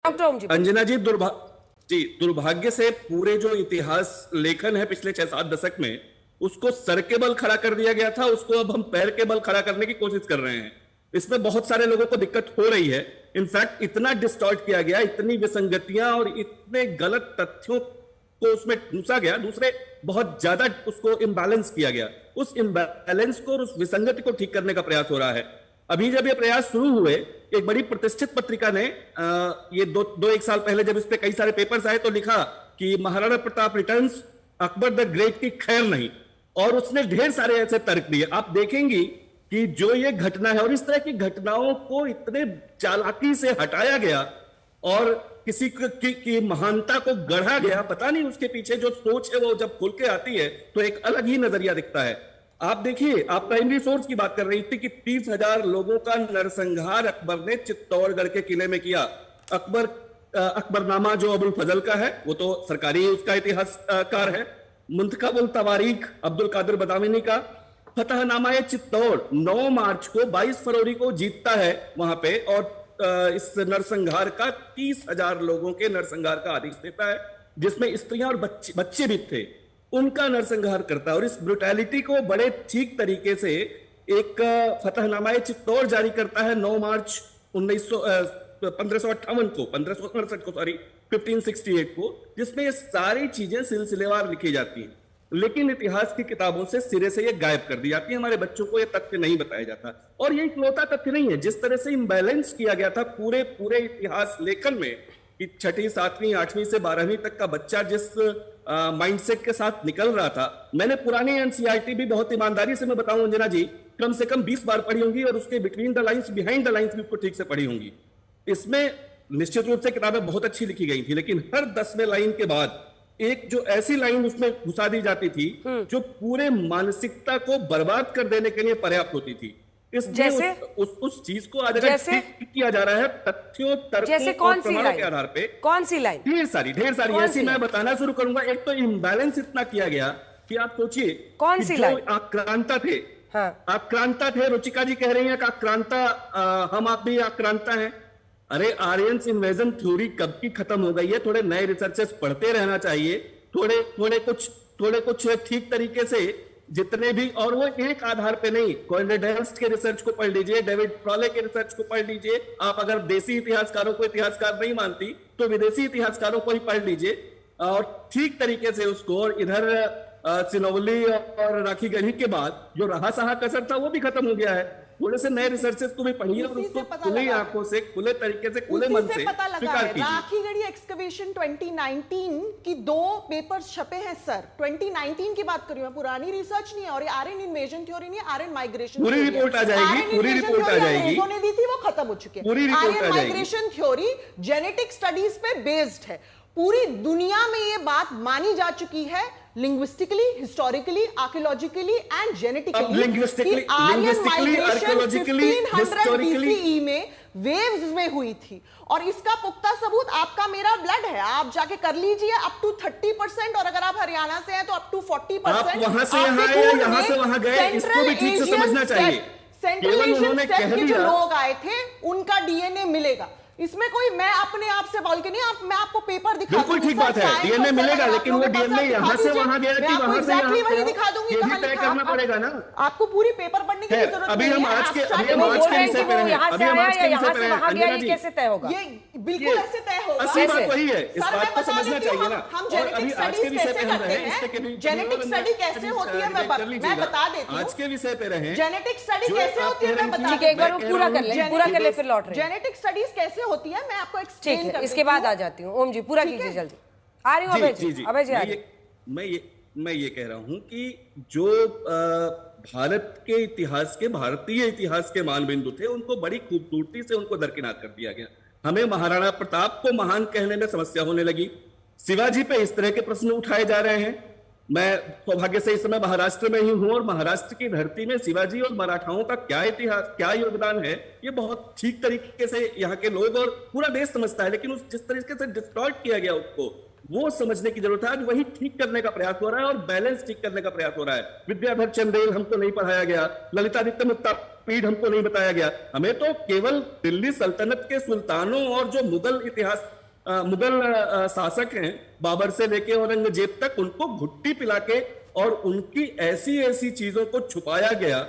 अंजना जी, दुर्भाग्य से पूरे जो इतिहास लेखन है पिछले 6-7 दशक में, उसको सर के बल खड़ा कर दिया गया था, उसको अब हम पैर के बल खड़ा करने की कोशिश कर रहे हैं। इसमें बहुत सारे लोगों को दिक्कत हो रही है। इनफैक्ट इतना डिस्टॉर्ट किया गया, इतनी विसंगतियां और इतने गलत तथ्यों को उसमें घुसा गया, दूसरे बहुत ज्यादा उसको इम्बैलेंस किया गया। उस इम्बैलेंस को और उस विसंगति को ठीक करने का प्रयास हो रहा है। अभी जब ये प्रयास शुरू हुए, एक बड़ी प्रतिष्ठित पत्रिका ने ये दो एक साल पहले जब इस पे कई सारे पेपर्स आए तो लिखा कि Maharana Pratap returns, Akbar the great की खैर नहीं, और उसने ढेर सारे ऐसे तर्क दिए। आप देखेंगी कि जो ये घटना है और इस तरह की घटनाओं को इतने चालाकी से हटाया गया और किसी की महानता को गढ़ा गया, पता नहीं उसके पीछे जो सोच है वो जब खुल के आती है तो एक अलग ही नजरिया दिखता है। आप देखिए, आप प्राइमरी सोर्स की बात कर रही थी कि 30,000 लोगों का नरसंहार अकबर ने चित्तौड़गढ़ के किले में किया। अकबरनामा जो अबुल फजल का है वो तो सरकारी उसका इतिहासकार है। मुंतखबुल तवारीख अब्दुल कादिर बदामिनी का फतहनामा चित्तौड़ 9 मार्च को 22 फरवरी को जीतता है वहां पे, और इस नरसंहार का 30,000 लोगों के नरसंहार का आदेश देता है, जिसमें स्त्रियां और बच्चे भी थे, उनका नरसंहार करता है। और इस ब्रुटैलिटी को बड़े ठीक तरीके से एक फतहनामा चित्तौड़ जारी करता है 9 मार्च 1568 को 1568 को, जिसमें ये सारी चीजें सिलसिलेवार लिखी जाती हैं, लेकिन इतिहास की किताबों से सिरे से ये गायब कर दी जाती है। हमारे बच्चों को ये तथ्य नहीं बताया जाता, और ये इकलौता तथ्य नहीं है। जिस तरह से इम्बैलेंस किया गया था पूरे इतिहास लेखन में, कि 6वीं 7वीं 8वीं से 12वीं तक का बच्चा जिस माइंडसेट के साथ निकल रहा था, मैंने पुरानी एनसीईआरटी भी बहुत ईमानदारी से मैं बताऊं अंजना जी, कम से कम 20 बार पढ़ी होंगी, और उसके between the lines behind the lines भी उसको ठीक से पढ़ी होंगी। इसमें निश्चित रूप से किताबें बहुत अच्छी लिखी गई थी, लेकिन हर 10वें लाइन के बाद एक जो ऐसी लाइन उसमें घुसा दी जाती थी जो पूरे मानसिकता को बर्बाद कर देने के लिए पर्याप्त होती थी। जैसे उस चीज को आज ठीक किया जा रहा है तथ्यों, तर्कों और प्रमाणों के आधार पे। कौन सी लाइन? ढेर सारी ऐसी मैं बताना शुरू करूंगा। एक तो इम्बैलेंस इतना किया गया कि आप सोचिए, कौन सी लाइन? आक्रांता थे, हाँ। आक्रांता थे, रुचिका जी कह रही हैं कि आक्रांता, हम आप भी आक्रांता हैं। अरे आर्यंस इन्वेजन थ्योरी कब की खत्म हो गई है? थोड़े नए रिसर्चेस पढ़ते रहना चाहिए, थोड़े कुछ ठीक तरीके से, जितने भी, और वो एक आधार पे नहीं, कॉन्रेडेल्स के रिसर्च को पढ़ लीजिए, डेविड फ्रॉले के रिसर्च को पढ़ लीजिए। आप अगर देसी इतिहासकारों को इतिहासकार नहीं मानती तो विदेशी इतिहासकारों को ही पढ़ लीजिए, और ठीक तरीके से उसको। और इधर सिनौली और राखी गढ़ी के बाद जो रहा सहा कसर था वो भी खत्म हो गया है। थोड़े से नए रिसर्चेस को भी पढ़िए और उसको खुली आंखों से, खुले तरीके से, खुले मन से स्वीकार कीजिए। राखी गढ़ी एक्सकवेशन 2019 की 2 पेपर्स छपे हैं सर। 2019 की बात कर रही हूं, पुरानी रिसर्च नहीं है, और ये आर्यन इन्वेजन थ्योरी नहीं है, आर्यन माइग्रेशन पूरी रिपोर्ट आ जाएगी, पूरी रिपोर्ट आ जाएगी। उन्होंने दी थी, वो खत्म हो चुकी है। Aryan migration theory genetic studies पे बेस्ड है। पूरी दुनिया में ये बात मानी जा चुकी है, linguistically, historically, archaeologically and genetically, linguistically, archaeologically, historically में वेव्स में हुई थी। और इसका पुख्ता सबूत आपका मेरा ब्लड है, आप जाके कर लीजिए। अप टू 30%, और अगर आप हरियाणा से हैं तो अप टू 40%। वहां से यहाँ आए या यहाँ से वहां गए, इसको भी ठीक से समझना चाहिए। सेंट्रल एशियन स्टेप के जो लोग आए थे उनका डीएनए मिलेगा। इसमें कोई मैं अपने आप से बोल के नहीं, मैं आपको पेपर दिखा दूंगी। बिल्कुल ठीक बात है, डीएनए मिलेगा, लेकिन वो डीएनए यहाँ से वहां गया कि वहां से यहाँ वही दिखा दूंगी। ये भी तय करना पड़ेगा ना। आपको पूरी पेपर पढ़ने की जरूरत नहीं है। अभी हम आज के विषय पे हैं, कैसे तय होगा? ये बिल्कुल ऐसे तय होगा। असली बात वही है, इस बात को समझना चाहिए ना। हम जेनेटिक स्टडीज कैसे करते हैं, जेनेटिक स्टडी कैसे होती है मैं बता देती हूँ। आज के विषय पे रहे, जेनेटिक स्टडी कैसे होती है मैं बता, एक बार पूरा कर ले फिर लौट रहे। जेनेटिक स्टडीज कैसे होती है मैं आपको ठीक है, इसके बाद आ जाती हूँ। ओम जी पूरा कीजिए जल्दी। आ रही हूँ अभय जी। मैं ये कह रहा हूं कि जो भारत के इतिहास के, भारतीय इतिहास के मानबिंदु थे, उनको बड़ी खूबसूरती से उनको दरकिनार कर दिया गया। हमें महाराणा प्रताप को महान कहने में समस्या होने लगी, शिवाजी पे इस तरह के प्रश्न उठाए जा रहे हैं। मैं सौभाग्य से इस समय महाराष्ट्र में ही हूं, और महाराष्ट्र की धरती में शिवाजी और मराठाओं का क्या इतिहास, क्या योगदान है, ये बहुत ठीक तरीके से यहाँ के लोग और पूरा देश समझता है। लेकिन जिस तरीके से डिस्टॉर्ट किया गया उसको, वो समझने की जरूरत है। आज वही ठीक करने का प्रयास हो रहा है, और बैलेंस ठीक करने का प्रयास हो रहा है। विद्याधर चंदेल हमको नहीं पढ़ाया गया, ललितादित्य मुत्ता पीढ़ हमको नहीं बताया गया। हमें तो केवल दिल्ली सल्तनत के सुल्तानों और जो मुगल शासक हैं, बाबर से लेके औरंगजेब तक, उनको घुट्टी पिला के और उनकी ऐसी ऐसी चीजों को छुपाया गया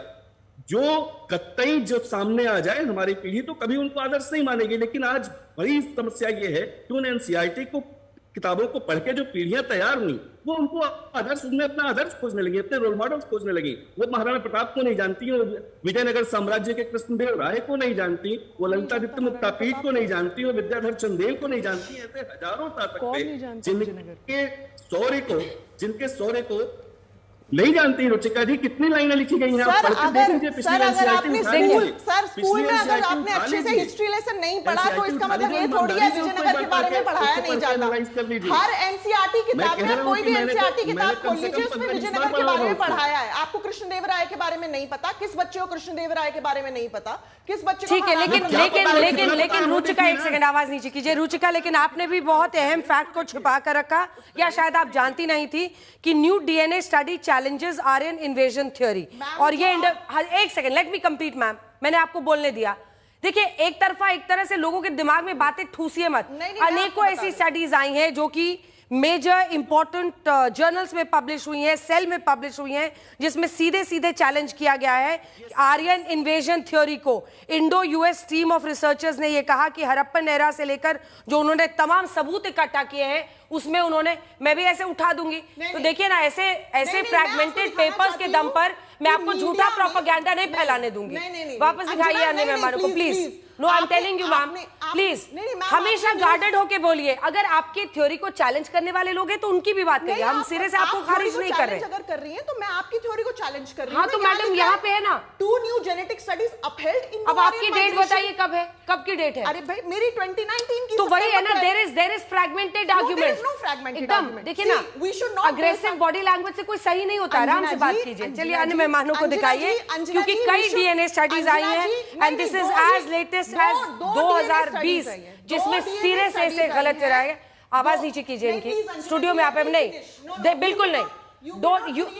जो कतई जो सामने आ जाए हमारी पीढ़ी तो कभी उनको आदर्श नहीं मानेगी। लेकिन आज बड़ी समस्या ये है कि उन एनसीईआरटी को किताबों को पढ़ के जो पीढ़ियां तैयार हुई वो उनको आदर्श, उनमें अपना आदर्श खोजने लगी, अपने रोल मॉडल्स खोजने लगी। वो महाराणा प्रताप को नहीं जानती, वो विजयनगर साम्राज्य के कृष्णदेव राय को नहीं जानती, वो ललितादित्य मुक्तापीठ को नहीं जानती, वो विद्याधर चंदेल को नहीं जानती। ऐसे हजारों शासक थे जिनके शौर्य को नहीं जानती। रुचिका जी, कितनी लाइनें लिखी गई हैं, आप पढ़ के देख लीजिए। सर, अगर आपने सर स्कूल में अगर आपने अच्छे से हिस्ट्री लेसन नहीं पढ़ा तो इसका मतलब ये थोड़ी है विजयनगर के बारे में पढ़ाया नहीं जाता। हर एनसीईआरटी किताब में, कोई भी एनसीईआरटी किताब खोल लीजिए, उसमें विजयनगर के बारे में पढ़ाया है। आपको कृष्णदेव राय के बारे में नहीं पता, किस बच्चे को कृष्णदेव राय के बारे में नहीं पता, किस बच्चे को। ठीक है, लेकिन रुचिका, एक सेकंड आवाज नीचे कीजिए। रुचिका, लेकिन आपने भी बहुत अहम फैक्ट को छिपा कर रखा, या शायद आप जानती नहीं थी कि new DNA study challenges Aryan invasion theory. और ये एक second, let me complete ma'am, मैंने आपको बोलने दिया। देखिए, एक तरह से लोगों के दिमाग में बातें ठूसिए मत। अनेकों ऐसी स्टडीज आई हैं जो कि मेजर इंपॉर्टेंट जर्नल्स में पब्लिश हुई हैं, सेल में पब्लिश हुई हैं, जिसमें सीधे सीधे चैलेंज किया गया है आर्यन इन्वेजन थ्योरी को। Indo US team of researchers ने यह कहा कि हड़प्पन एरा से लेकर जो उन्होंने तमाम सबूत इकट्ठा किए हैं उसमें उन्होंने, मैं भी ऐसे उठा दूंगी, तो देखिए ना, ऐसे फ्रैगमेंटेड पेपर्स के दम पर मैं आपको झूठा प्रोपेगेंडा नहीं फैलाने दूंगी। वापस दिखाइए अन्य मेहमानों को please. No, I am telling you ma'am, please हमेशा गार्डेड होके बोलिए। अगर आपकी थ्योरी को चैलेंज करने वाले लोग हैं तो उनकी भी बात करिए, हम सिरे से आपको खारिज नहीं कर रहे। अगर कर रही हैं तो मैं आपकी थ्योरी को चैलेंज कर रही हूं। हाँ, तो मैडम यहाँ पे है ना, 2 न्यू जेनेटिक स्टडीज अपहेल्ड इन। अब आपकी डेट बताइए, कब है, कब की डेट है? अरे भाई, मेरी 2019 की। तो वही है ना, देयर इज फ्रैगमेंटेड आर्गुमेंट। एकदम देखिए ना, अग्रेसिव बॉडी लैंग्वेज से कोई सही नहीं होता, आराम से बात कीजिए। चलिए अन्य मेहमानों को दिखाइए, क्योंकि कई डीएनए स्टडीज आई हैं and this is as latest as 2020, जिसमें सिरे से ऐसे गलत कराए। आवाज नीचे कीजिए इनकी, स्टूडियो में आप नहीं, बिल्कुल नहीं।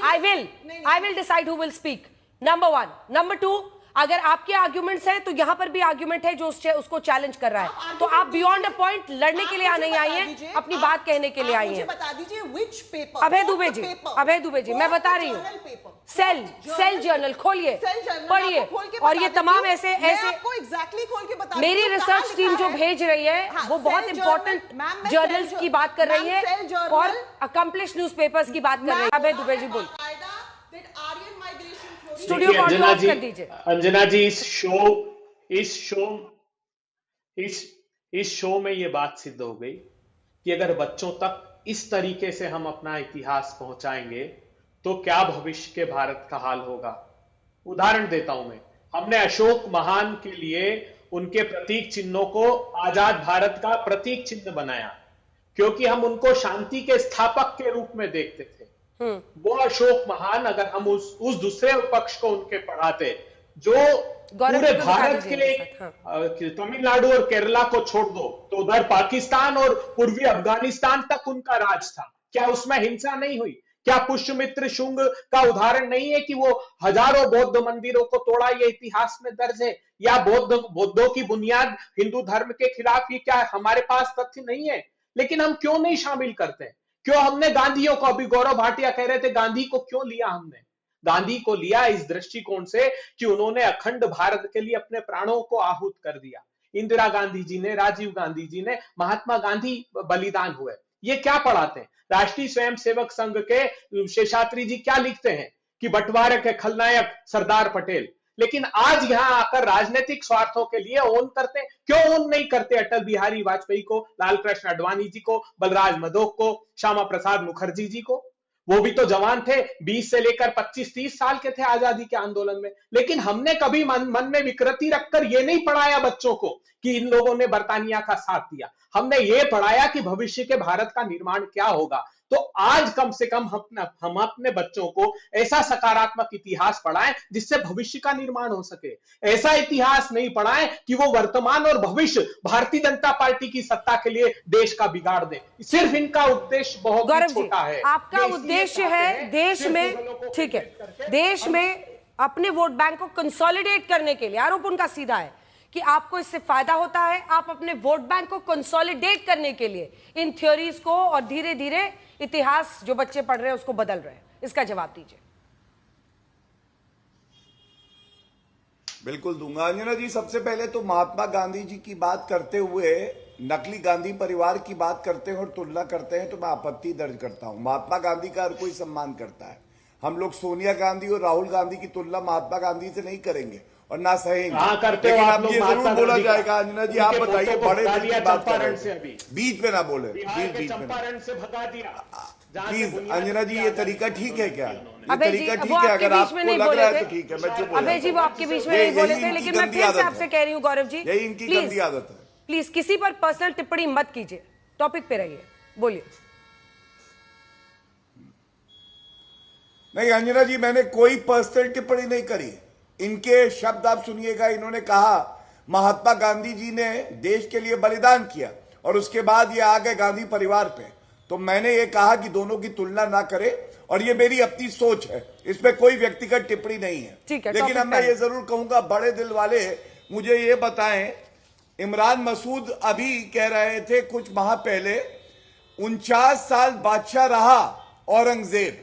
I will decide who will speak, number 1। Number 2, अगर आपके आर्ग्यूमेंट्स हैं तो यहां पर भी आर्ग्यूमेंट है जो उसको चैलेंज कर रहा है। तो आप बियॉन्ड अ पॉइंट लड़ने के लिए नहीं आई हैं, अपनी बात कहने के लिए आई हैं। बता दीजिए व्हिच पेपर। अभय दुबे जी, मैं बता रही हूँ, सेल जर्नल खोलिए, पढ़िए, और ये तमाम ऐसे आपको एग्जैक्टली खोल के बता, मेरी रिसर्च टीम जो भेज रही है वो बहुत इंपॉर्टेंट जर्नल्स की बात कर रही है और अकम्प्लिश न्यूज़पेपर्स की बात कर रही है। अभय दुबे जी बोल, स्टूडियो को ऑफ कर दीजिए। अंजना जी, इस शो में ये बात सिद्ध हो गई कि अगर बच्चों तक इस तरीके से हम अपना इतिहास पहुंचाएंगे तो क्या भविष्य के भारत का हाल होगा। उदाहरण देता हूं मैं, हमने अशोक महान के लिए उनके प्रतीक चिन्हों को आजाद भारत का प्रतीक चिन्ह बनाया, क्योंकि हम उनको शांति के स्थापक के रूप में देखते थे। वो अशोक महान, अगर हम उस दूसरे पक्ष को उनके पढ़ाते जो पूरे भारत के तमिलनाडु और केरला को छोड़ दो तो उधर पाकिस्तान और पूर्वी अफगानिस्तान तक उनका राज था, क्या उसमें हिंसा नहीं हुई? क्या पुष्यमित्र शुंग का उदाहरण नहीं है कि वो हजारों बौद्ध मंदिरों को तोड़ा, ये इतिहास में दर्ज है? या बौद्धों की बुनियाद हिंदू धर्म के खिलाफ, ये क्या हमारे पास तथ्य नहीं है? लेकिन हम क्यों नहीं शामिल करते? क्यों हमने गांधीयों को, अभी गौरव भाटिया कह रहे थे, गांधी को क्यों लिया हमने? गांधी को लिया इस दृष्टिकोण से कि उन्होंने अखंड भारत के लिए अपने प्राणों को आहूत कर दिया। इंदिरा गांधी जी ने, राजीव गांधी जी ने, महात्मा गांधी बलिदान हुए। ये क्या पढ़ाते हैं? राष्ट्रीय स्वयंसेवक संघ के शेषाद्री जी क्या लिखते हैं कि बंटवारे के खलनायक सरदार पटेल। लेकिन आज यहां आकर राजनीतिक स्वार्थों के लिए ओन करते, क्यों ओन नहीं करते अटल बिहारी वाजपेयी को, लाल कृष्ण आडवाणी जी को, बलराज मधोक को, श्यामा प्रसाद मुखर्जी जी को? वो भी तो जवान थे, 20 से लेकर 25-30 साल के थे आजादी के आंदोलन में। लेकिन हमने कभी मन में विकृति रखकर ये नहीं पढ़ाया बच्चों को कि इन लोगों ने बर्तानिया का साथ दिया। हमने ये पढ़ाया कि भविष्य के भारत का निर्माण क्या होगा। तो आज कम से कम हम अपने बच्चों को ऐसा सकारात्मक इतिहास पढ़ाएं जिससे भविष्य का निर्माण हो सके। ऐसा इतिहास नहीं पढ़ाएं कि वो वर्तमान और भविष्य भारतीय जनता पार्टी की सत्ता के लिए देश का बिगाड़ दे। सिर्फ इनका उद्देश्य बहुत छोटा है। आपका उद्देश्य है देश में, ठीक है, देश में अपने वोट बैंक को कंसोलिडेट करने के लिए, आरोप उनका सीधा है कि आपको इससे फायदा होता है, आप अपने वोट बैंक को कंसोलिडेट करने के लिए इन थ्योरीज को और धीरे धीरे इतिहास जो बच्चे पढ़ रहे हैं उसको बदल रहे हैं। इसका जवाब दीजिए। बिल्कुल दूंगा अंजना जी। सबसे पहले तो महात्मा गांधी जी की बात करते हुए नकली गांधी परिवार की बात करते हैं और तुलना करते हैं तो मैं आपत्ति दर्ज करता हूं। महात्मा गांधी का हर कोई सम्मान करता है। हम लोग सोनिया गांधी और राहुल गांधी की तुलना महात्मा गांधी से नहीं करेंगे और ना सहेंगे। लेकिन अब ये जरूर बोला जाएगा अंजना जी, आप बताइए, बड़े दिल की बात कर रहे हैं, बीच में ना बोले, बीच में प्लीज। अंजना जी, ये तरीका ठीक है क्या? ये तरीका ठीक है? अगर आपको लग रहा है तो ठीक है, मैं चुप हो अबे जी, वो आपके बीच में नहीं बोले थे, लेकिन मैं फिर से आपसे कह रही हूँ गौरव जी, यही इनकी गंदी आदत है। प्लीज किसी पर पर्सनल टिप्पणी मत कीजिए, टॉपिक पे रहिए, बोलिए। नहीं अंजना जी, मैंने कोई पर्सनल टिप्पणी नहीं करी। इनके शब्द आप सुनिएगा। इन्होंने कहा महात्मा गांधी जी ने देश के लिए बलिदान किया और उसके बाद ये आ गए गांधी परिवार पे। तो मैंने ये कहा कि दोनों की तुलना ना करें और ये मेरी अपनी सोच है, इसमें कोई व्यक्तिगत टिप्पणी नहीं है। लेकिन अब मैं ये जरूर कहूंगा, बड़े दिल वाले मुझे ये बताएं, इमरान मसूद अभी कह रहे थे कुछ माह पहले 49 साल बादशाह रहा औरंगजेब,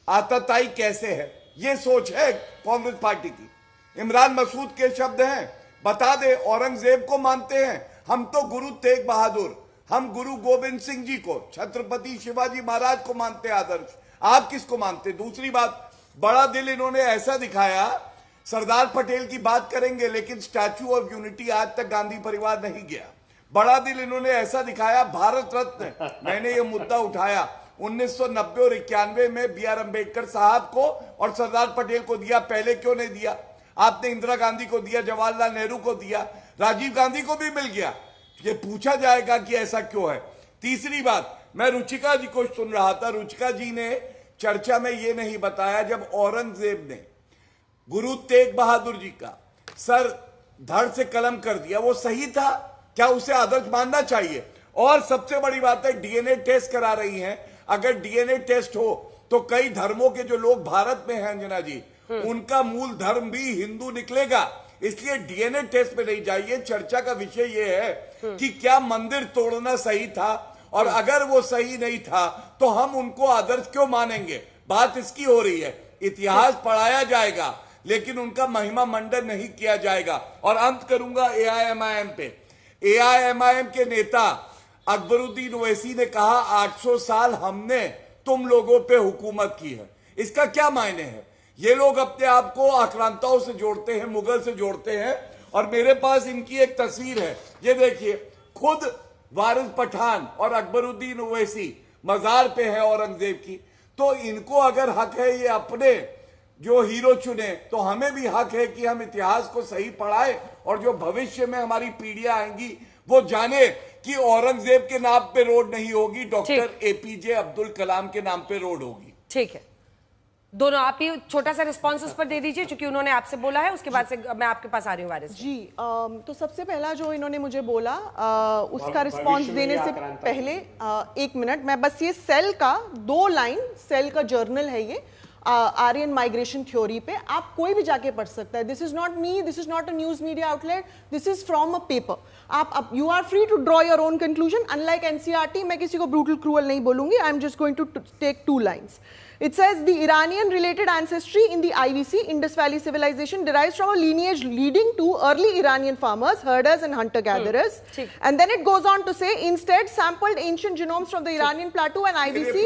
आताताई कैसे है? ये सोच है कांग्रेस पार्टी की। इमरान मसूद के शब्द हैं, बता दे औरंगजेब को मानते हैं हम तो गुरु तेग बहादुर, हम गुरु गोविंद सिंह जी को, छत्रपति शिवाजी महाराज को मानते आदर्श, आप किसको मानते? दूसरी बात, बड़ा दिल इन्होंने ऐसा दिखाया, सरदार पटेल की बात करेंगे लेकिन स्टैच्यू ऑफ यूनिटी आज तक गांधी परिवार नहीं गया। बड़ा दिल इन्होंने ऐसा दिखाया, भारत रत्न मैंने ये मुद्दा उठाया 1990 और 91 में बी.आर. अम्बेडकर साहब को और सरदार पटेल को दिया, पहले क्यों नहीं दिया? आपने इंदिरा गांधी को दिया, जवाहरलाल नेहरू को दिया, राजीव गांधी को भी मिल गया। ये पूछा जाएगा कि ऐसा क्यों है। तीसरी बात, मैं रुचिका जी को सुन रहा था, रुचिका जी ने चर्चा में ये नहीं बताया जब औरंगजेब ने गुरु तेग बहादुर जी का सर धड़ से कलम कर दिया, वो सही था क्या? उसे आदर्श मानना चाहिए। और सबसे बड़ी बात है, डीएनए टेस्ट करा रही हैं। अगर डीएनए टेस्ट हो तो कई धर्मों के जो लोग भारत में हैं अंजना जी, उनका मूल धर्म भी हिंदू निकलेगा। इसलिए डीएनए टेस्ट पे नहीं जाइए। चर्चा का विषय यह है कि क्या मंदिर तोड़ना सही था, और अगर वो सही नहीं था तो हम उनको आदर्श क्यों मानेंगे? बात इसकी हो रही है। इतिहास पढ़ाया जाएगा लेकिन उनका महिमा मंडन नहीं किया जाएगा। और अंत करूंगा एआईएमआईएम पे। एआईएमआईएम के नेता अकबरुद्दीन ओवैसी ने कहा 800 साल हमने तुम लोगों पे हुकूमत की है। इसका क्या मायने है? ये लोग अपने आप को आक्रांताओं से जोड़ते हैं, मुगल से जोड़ते हैं। और मेरे पास इनकी एक तस्वीर है, ये देखिए, खुद वारिस पठान और अकबरुद्दीन ओवैसी मजार पे है औरंगजेब की। तो इनको अगर हक है ये अपने जो हीरो चुने, तो हमें भी हक है कि हम इतिहास को सही पढ़ाए और जो भविष्य में हमारी पीढ़ियां आएंगी वो जाने कि औरंगजेब के नाम पे रोड नहीं होगी, डॉक्टर एपीजे अब्दुल कलाम के नाम पे रोड होगी। ठीक है, दोनों आप ही छोटा सा रिस्पॉन्स उस पर दे दीजिए, क्योंकि उन्होंने आपसे बोला है, उसके बाद से मैं आपके पास आ रही हूँ वारिस जी। तो सबसे पहला जो इन्होंने मुझे बोला, उसका रिस्पॉन्स देने से पहले 1 मिनट, मैं बस ये सेल का 2 लाइन, सेल का जर्नल है ये, आर्यन माइग्रेशन थ्योरी पे, आप कोई भी जाके पढ़ सकता है। This is not me, this is not a news media outlet, this is from a paper. आप you are free to draw your own conclusion. Unlike NCERT, मैं किसी को ब्रूटल क्रूअल नहीं बोलूंगी। I am just going to take 2 lines. It says the Iranian related ancestry in the IVC, Indus Valley civilization, derives from a lineage leading to early Iranian farmers, herders and hunter-gatherers. And then it goes on to say, instead sampled ancient genomes from the Iranian plateau and IVC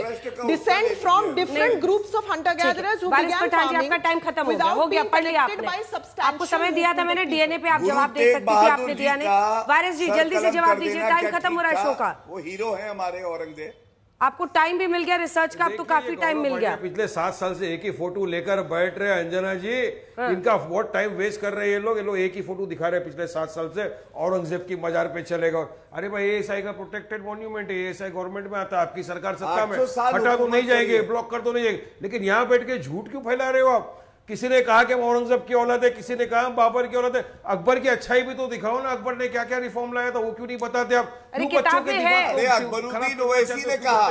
descend from different groups of hunter-gatherers who began farming आपका time खत्म हो गया, being पढ़ लिया connected by आपने। substantial आपको समय दिया था मैंने डीएनए पे, आप जवाब दे सकती थी, आपने दिया नहीं। वारिस जी जल्दी से जवाब दीजिए, टाइम खत्म हो रहा है शो का। वो हीरो है हमारे औरंगजेब। आपको टाइम भी मिल गया रिसर्च का, अब तो काफी टाइम मिल गया। पिछले 7 साल से एक ही फोटो लेकर बैठ रहे हैं अंजना जी। इनका बहुत टाइम वेस्ट कर रहे हैं ये लोग एक ही फोटो दिखा रहे हैं पिछले 7 साल से, औरंगजेब की मजार पे चलेगा। अरे भाई एएसआई का प्रोटेक्टेड मॉन्यूमेंट है, एएसआई गवर्नमेंट में आता है, आपकी सरकार सत्ता में, हटा तो नहीं जाएंगे, ब्लॉक कर तो नहीं जाएंगे, लेकिन यहाँ बैठ के झूठ क्यों फैला रहे हो आप? किसी ने कहा कि औरंगजेब की औलाद है, किसी ने कहा बाबर की औलाद है। अकबर की अच्छाई भी तो दिखाओ ना, अकबर ने क्या क्या रिफॉर्म लाया था वो क्यों नहीं बताते आप? अरे किताब में है। अकबरुद्दीन ओवैसी ने कहा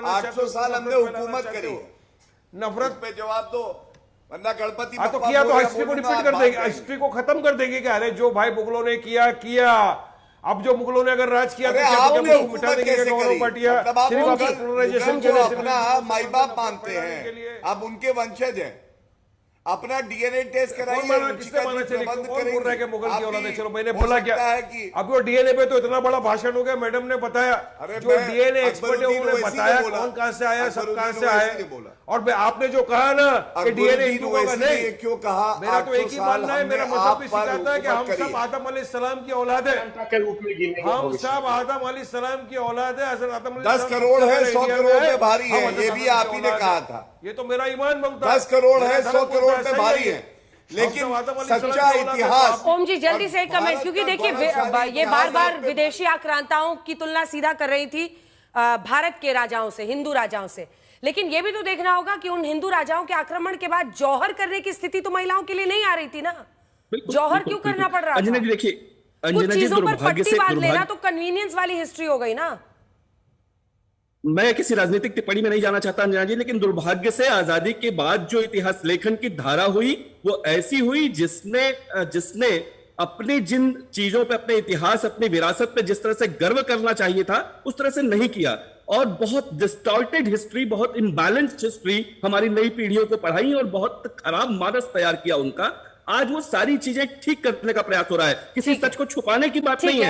800 साल हमने हुकूमत करी, नफरत पे जवाब दो। वरना गणपति तो किया तो हिस्ट्री को रिपीट कर देंगे, हिस्ट्री को खत्म कर देंगे कि अरे जो भाई मुगलों ने किया। अब जो मुगलों ने अगर राज किया तो क्या मिटा देंगे अपना माई बाप मानते हैं, अब उनके वंशज हैं, अपना डीएनए टेस्ट कराइए। मुगल की औलाद है, चलो मैंने बोला क्या अब वो डीएनए पे तो इतना बड़ा भाषण हो गया, मैडम ने बताया, जो डीएनए एक्सपर्ट है उन्होंने बताया कौन कहां से आया, सब कहां से आए। और आपने जो कहा ना कि डीएनए हिंदुओं का नहीं, क्यों कहा? मेरा तो एक ही मानना है, मेरा मजहब भी सिखाता है कि हम सब आदम अलैहिस्सलाम की औलाद है, हम सब आदम अलैहिस्सलाम की औलाद है। 10 करोड़ है, 100 करोड़ पे भारी है, ये भी आप ही ने कहा था। ये तो मेरा ईमान बनता है। 10 करोड़ है, 100 करोड़ पे भारी है, लेकिन सच्चा इतिहास। ओम जी जल्दी से एक कमेंट, क्योंकि देखिए ये बार बार विदेशी आक्रांताओं की तुलना सीधा कर रही थी भारत के राजाओं से, हिंदू राजाओं से, लेकिन ये भी तो देखना होगा कि उन हिंदू राजाओं के आक्रमण के बाद जौहर करने की स्थिति तो महिलाओं के लिए नहीं आ रही थी ना। जौहर क्यों करना पड़ रहा था? अंजना जी देखिए, कुछ चीजों पर पट्टी बांध लेना तो कन्वीनियंस वाली हिस्ट्री हो गई ना। मैं किसी राजनीतिक टिप्पणी में नहीं जाना चाहता अंजना जी, लेकिन दुर्भाग्य से आजादी के बाद जो इतिहास लेखन की धारा हुई वो ऐसी हुई जिसने अपनी जिन चीजों पे, अपने इतिहास, अपनी विरासत पे जिस तरह से गर्व करना चाहिए था उस तरह से नहीं किया, और बहुत डिस्टॉर्टेड हिस्ट्री, बहुत इम्बैलेंस्ड हिस्ट्री हमारी नई पीढ़ियों को पढ़ाई और बहुत खराब मानस तैयार किया उनका। आज वो सारी चीजें ठीक करने का प्रयास हो रहा है, किसी सच को छुपाने की बात नहीं है।